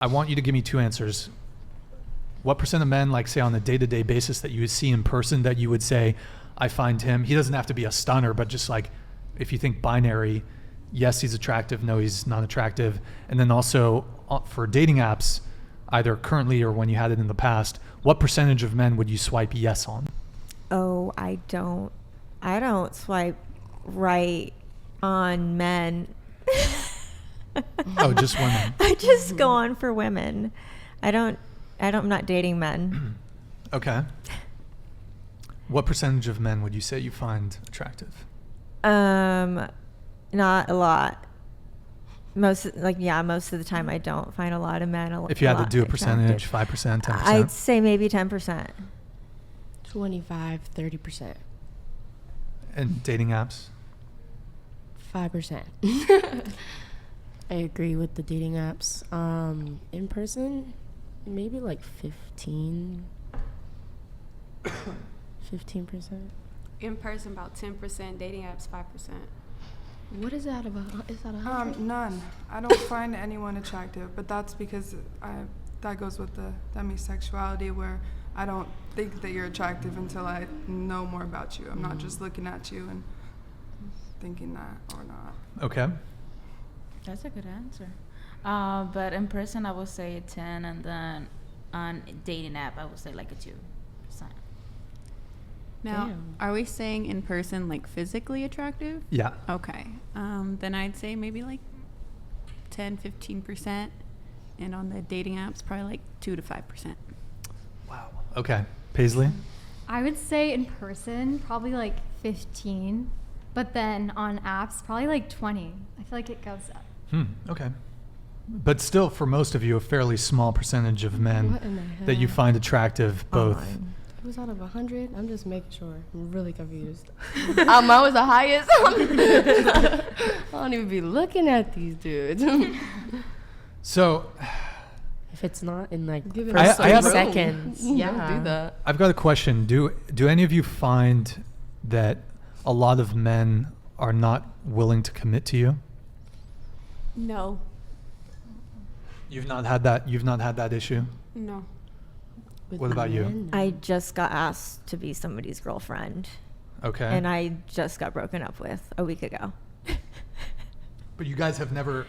I want you to give me two answers. What percent of men, like say on a day-to-day basis that you would see in person that you would say, I find him, he doesn't have to be a stunner, but just like if you think binary, yes, he's attractive, no, he's not attractive. And then also for dating apps, either currently or when you had it in the past, what percentage of men would you swipe yes on? Oh, I don't swipe right on men. Oh, just women. I just go on for women. I'm not dating men. Okay. What percentage of men would you say you find attractive? Not a lot. Most of the time I don't find a lot of men. If you had to do a percentage, 5%, 10%? I'd say maybe 10%. 25, 30%. And dating apps? 5%. I agree with the dating apps. In person, maybe like 15%. In person, about 10%. Dating apps, 5%. What is that about? Is that 100? None. I don't find anyone attractive, but that's because that goes with the demisexuality, where I don't think that you're attractive until I know more about you. I'm not just looking at you and thinking that or not. Okay. That's a good answer. But in person, I would say 10, and then on dating app, I would say like a 2%. Now, Damn. are we saying in person like physically attractive? Yeah. Okay. Then I'd say maybe like 10-15%, and on the dating apps probably like 2 to 5%. Wow. Okay. Paisley? I would say in person, probably like 15, but then on apps, probably like 20. I feel like it goes up. Okay. But still, for most of you, a fairly small percentage of men What in the hell? that you find attractive, both. Online. It was out of 100? I'm just making sure. I'm really confused. Mine was the highest. I don't even be looking at these dudes. So, If it's not in like I first have 30 a- seconds, Yeah. don't do that. I've got a question. Do any of you find that a lot of men are not willing to commit to you? No. You've not had that issue? No. With What about you? men, I just got asked to be somebody's girlfriend, Okay. and I just got broken up with a week ago. But you guys have never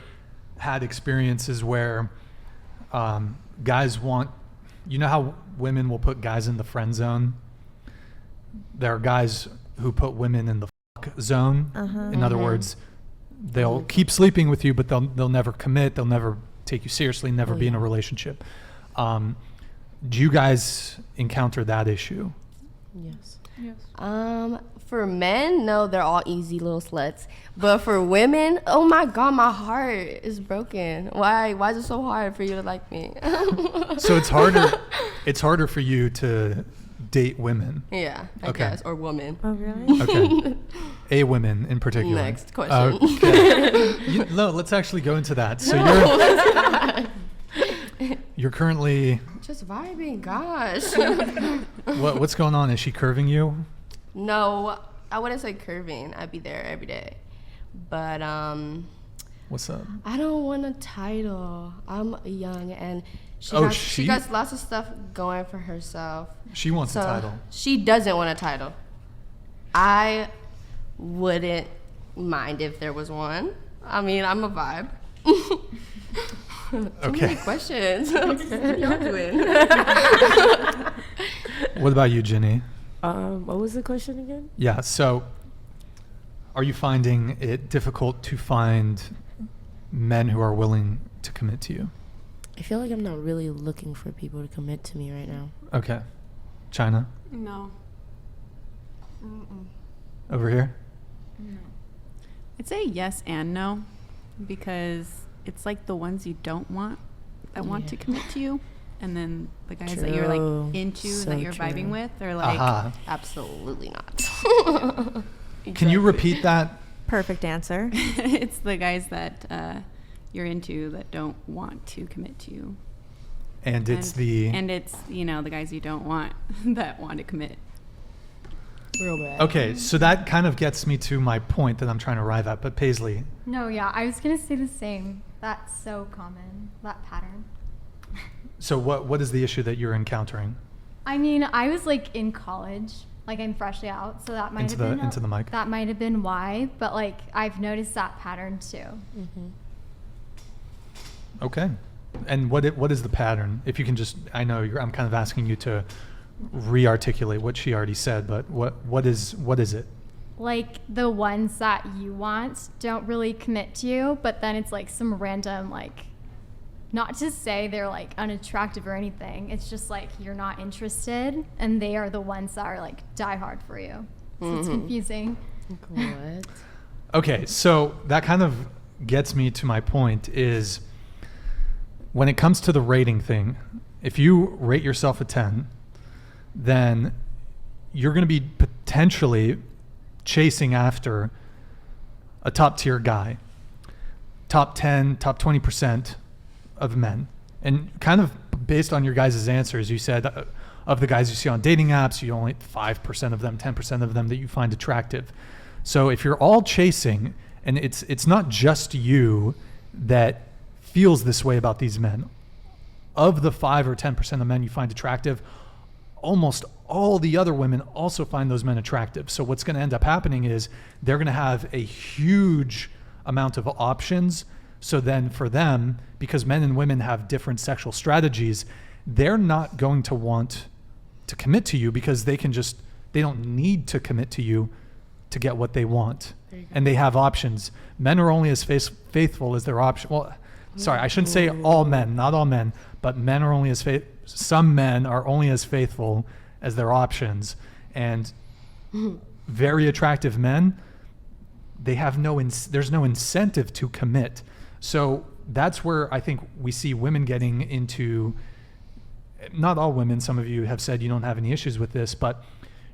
had experiences where guys want, you know how women will put guys in the friend zone? There are guys who put women in the fuck zone. In other words, they'll keep sleeping with you, but they'll never commit. They'll never take you seriously, never be in a relationship. Do you guys encounter that issue? Yes. Yes. For men, no, they're all easy little sluts. But for women, oh my God, my heart is broken. Why is it so hard for you to like me? So it's harder for you to date women. Yeah, I Okay. guess, or woman. Oh, really? Okay. A women in particular. Next question. Okay. No, let's actually go into that. So you're currently, Just vibing, gosh. what's going on? Is she curving you? No, I wouldn't say curving. I'd be there every day. But What's up? I don't want a title. I'm young, and she she got lots of stuff going for herself. She wants a title. She doesn't want a title. I wouldn't mind if there was one. I mean, I'm a vibe. Too Okay. many questions. What y'all doing? What about you, Jenny? What was the question again? Yeah, so are you finding it difficult to find men who are willing to commit to you? I feel like I'm not really looking for people to commit to me right now. Okay. China? No. Over here? I'd say yes and no, because it's like the ones you don't want that want to commit to you, and then the guys that you're True. like into So that you're true. vibing with are like Aha. Absolutely not. Can you repeat that? Perfect answer. it's the guys that you're into that don't want to commit to you. And it's and it's the guys you don't want that want to commit. Real bad. Okay, so that kind of gets me to my point that I'm trying to arrive at. But Paisley, No, yeah, I was going to say the same. That's so common, that pattern. So what is the issue that you're encountering? I mean, I was like in college, like I'm freshly out, so that might Into have the- been into the mic. That might have been why, but like I've noticed that pattern too. Okay. And what is the pattern? If you can just, I'm kind of asking you to re-articulate what she already said, but what is it? Like the ones that you want don't really commit to you, but then it's like some random, like, not to say they're like unattractive or anything. It's just like you're not interested, and they are the ones that are like die hard for you. So it's confusing. What? Okay, so that kind of gets me to my point is when it comes to the rating thing, if you rate yourself a 10, then you're going to be potentially chasing after a top tier guy, top 10, top 20% of men. And kind of based on your guys' answers, you said of the guys you see on dating apps, you only 5% of them, 10% of them that you find attractive. So if you're all chasing, and it's not just you that feels this way about these men, of the 5 or 10% of men you find attractive, almost all the other women also find those men attractive. So what's going to end up happening is they're going to have a huge amount of options. So then for them, because men and women have different sexual strategies, they're not going to want to commit to you because they don't need to commit to you to get what they want. And they have options. Men are only as faithful as their option. Well, sorry, I shouldn't say all men, not all men, but men are only as some men are only as faithful as their options. And very attractive men, they have there's no incentive to commit. So that's where I think we see women getting into, not all women, some of you have said you don't have any issues with this, but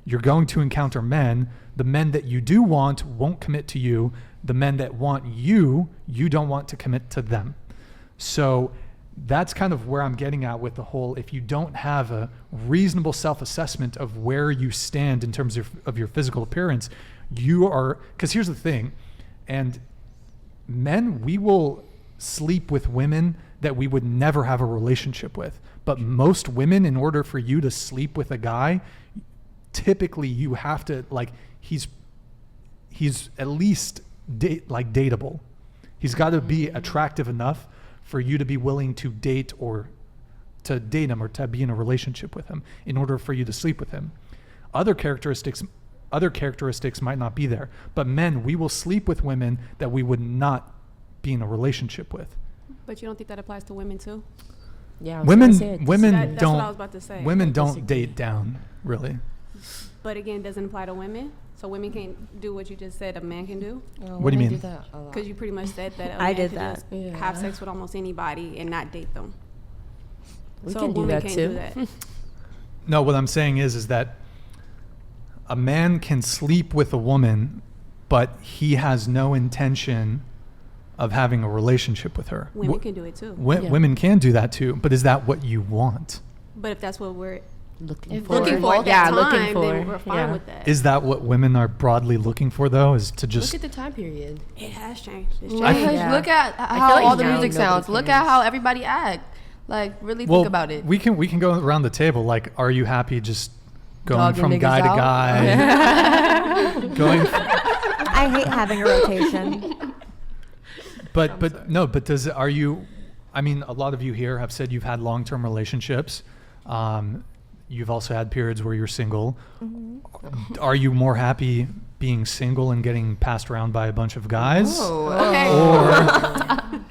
you're going to encounter men. The men that you do want won't commit to you. The men that want you, you don't want to commit to them. So that's kind of where I'm getting at with the whole, if you don't have a reasonable self-assessment of where you stand in terms of your physical appearance, you are, because here's the thing, and men, we will sleep with women that we would never have a relationship with. But most women, in order for you to sleep with a guy, typically you have to, like, he's at least dateable. He's got to be attractive enough for you to be willing to date or to date him or to be in a relationship with him in order for you to sleep with him. Other characteristics might not be there, but men, we will sleep with women that we would not be in a relationship with. But you don't think that applies to women too? Yeah. Women That's what I was about to say. Women don't date down, really. But again, it doesn't apply to women. So women can't do what you just said a man can do. What do you mean? Because you pretty much said that a I man did can that. just Yeah. have sex with almost anybody and not date them. We so can do women that can't too. do that. No, what I'm saying is that a man can sleep with a woman, but he has no intention of having a relationship with her. Women can do it too. Yeah. Women can do that too, but is that what you want? But if that's what we're Looking looking for at that yeah, time, looking for. then we're fine yeah. with that. Is that what women are broadly looking for, though? Is to just Look at the time period. It has changed. It's Like, changed. Yeah. Look at feel how like all the now music nobody sounds. Look cares. at how everybody act. Like, really think about it. We can go around the table. Like, are you happy just going Dogging from niggas guy to out? guy? Going, I hate having a rotation. but are you? I mean, a lot of you here have said you've had long-term relationships. You've also had periods where you're single. Mm-hmm. Are you more happy being single and getting passed around by a bunch of guys? Okay.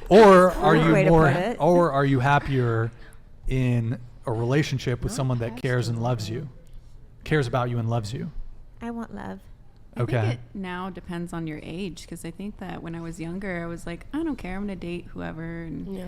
Or are you Way to more, put it. or are you happier in a relationship with someone that cares and loves you, cares about you and loves you? I want love. I Okay. think it now depends on your age, because I think that when I was younger, I was like, I don't care, I'm gonna date whoever. And Yeah.